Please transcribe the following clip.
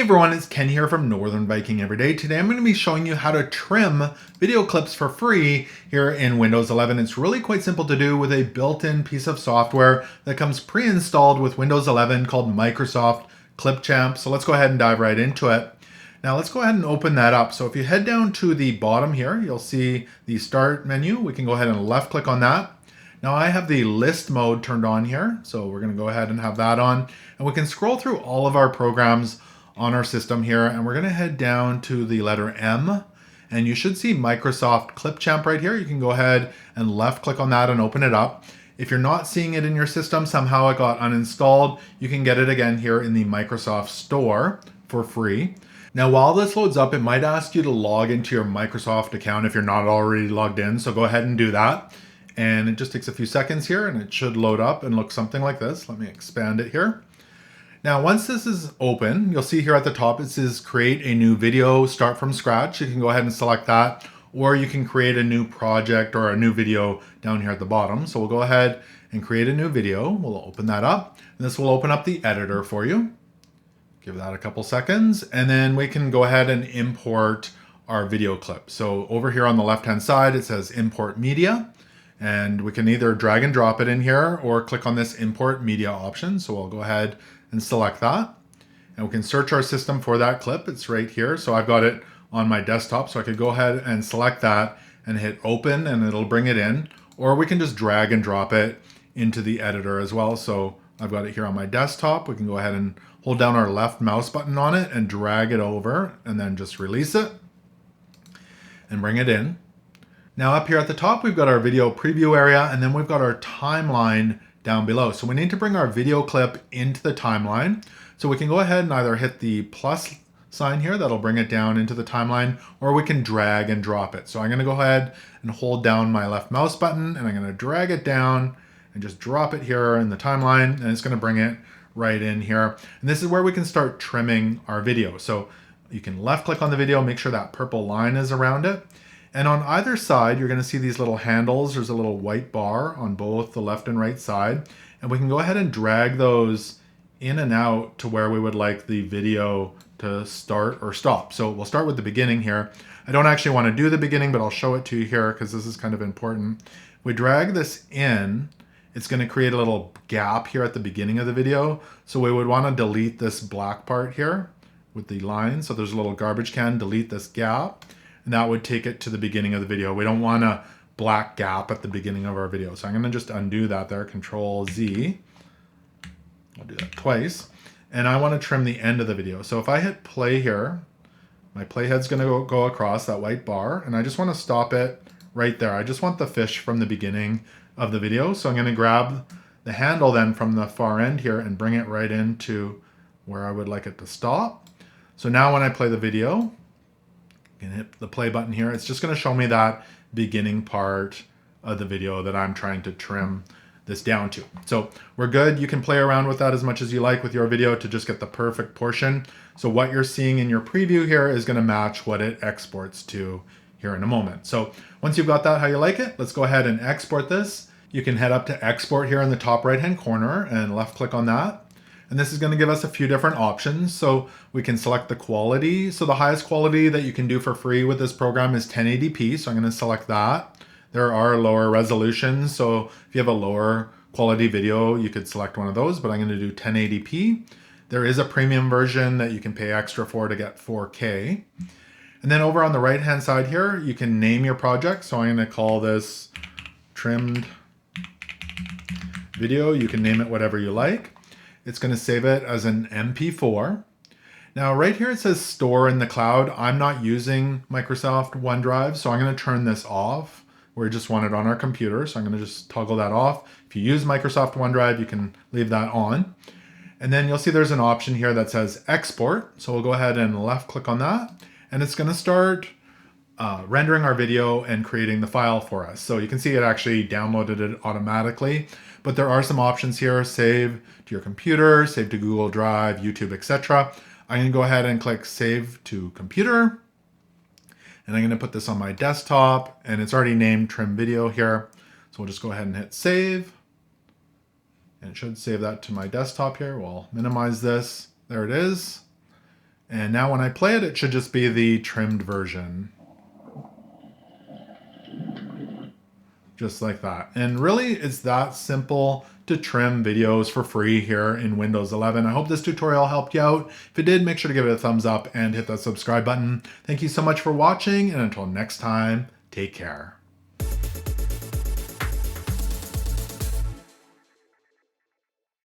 Everyone, it's Ken here from Northern Viking Everyday. Today I'm going to be showing you how to trim video clips for free here in Windows 11. It's really quite simple to do with a built-in piece of software that comes pre-installed with Windows 11 called Microsoft Clipchamp. So let's go ahead and dive right into it. Now let's go ahead and open that up. So if you head down to the bottom here, you'll see the Start menu. We can go ahead and left click on that. Now I have the list mode turned on here, so we're going to go ahead and have that on. And we can scroll through all of our programs on our system here, and we're going to head down to the letter M, and you should see Microsoft Clipchamp right here. You can go ahead and left click on that and open it up. If you're not seeing it in your system, somehow it got uninstalled, you can get it again here in the Microsoft Store for free. Now while this loads up, it might ask you to log into your Microsoft account if you're not already logged in, so go ahead and do that. And it just takes a few seconds here and it should load up and look something like this. Let me expand it here. Now, once this is open, you'll see here at the top, it says create a new video, start from scratch. You can go ahead and select that, or you can create a new project or a new video down here at the bottom. So we'll go ahead and create a new video. We'll open that up, and this will open up the editor for you. Give that a couple seconds, and then we can go ahead and import our video clip. So over here on the left-hand side, it says import media. And we can either drag and drop it in here or click on this import media option. So we'll go ahead and select that. And we can search our system for that clip. It's right here. So I've got it on my desktop. So I could go ahead and select that and hit open and it'll bring it in. Or we can just drag and drop it into the editor as well. So I've got it here on my desktop. We can go ahead and hold down our left mouse button on it and drag it over and then just release it and bring it in. Now up here at the top, we've got our video preview area, and then we've got our timeline down below. So we need to bring our video clip into the timeline. So we can go ahead and either hit the plus sign here, that'll bring it down into the timeline, or we can drag and drop it. So I'm gonna go ahead and hold down my left mouse button, and I'm gonna drag it down and just drop it here in the timeline, and it's gonna bring it right in here. And this is where we can start trimming our video. So you can left click on the video, make sure that purple line is around it. And on either side, you're going to see these little handles. There's a little white bar on both the left and right side. And we can go ahead and drag those in and out to where we would like the video to start or stop. So we'll start with the beginning here. I don't actually want to do the beginning, but I'll show it to you here because this is kind of important. If we drag this in, it's going to create a little gap here at the beginning of the video. So we would want to delete this black part here with the line. So there's a little garbage can, delete this gap. And that would take it to the beginning of the video. We don't want a black gap at the beginning of our video. So I'm going to just undo that there, Control Z. I'll do that twice. And I want to trim the end of the video. So if I hit play here, my playhead's going to go across that white bar. And I just want to stop it right there. I just want the fish from the beginning of the video. So I'm going to grab the handle then from the far end here and bring it right into where I would like it to stop. So now when I play the video, and hit the play button here, it's just going to show me that beginning part of the video that I'm trying to trim this down to. So we're good. You can play around with that as much as you like with your video to just get the perfect portion. So what you're seeing in your preview here is going to match what it exports to here in a moment. So once you've got that how you like it, let's go ahead and export this. You can head up to export here in the top right hand corner and left click on that. And this is going to give us a few different options. So we can select the quality. So the highest quality that you can do for free with this program is 1080p. So I'm going to select that. There are lower resolutions. So if you have a lower quality video, you could select one of those, but I'm going to do 1080p. There is a premium version that you can pay extra for to get 4K. And then over on the right-hand side here, you can name your project. So I'm going to call this trimmed video. You can name it whatever you like. It's going to save it as an MP4. Now right here it says store in the cloud. I'm not using Microsoft OneDrive, so I'm going to turn this off. We just want it on our computer, so I'm going to just toggle that off. If you use Microsoft OneDrive, you can leave that on. And then you'll see there's an option here that says export. So we'll go ahead and left click on that. And it's going to start rendering our video and creating the file for us. So you can see it actually downloaded it automatically. But there are some options here: save to your computer, save to Google Drive, YouTube, etc. I'm going to go ahead and click Save to Computer. And I'm going to put this on my desktop, and it's already named Trim Video here. So we'll just go ahead and hit Save. And it should save that to my desktop here. We'll minimize this. There it is. And now when I play it, it should just be the trimmed version. Just like that. And really, it's that simple to trim videos for free here in Windows 11. I hope this tutorial helped you out. If it did, make sure to give it a thumbs up and hit that subscribe button. Thank you so much for watching, and until next time, take care.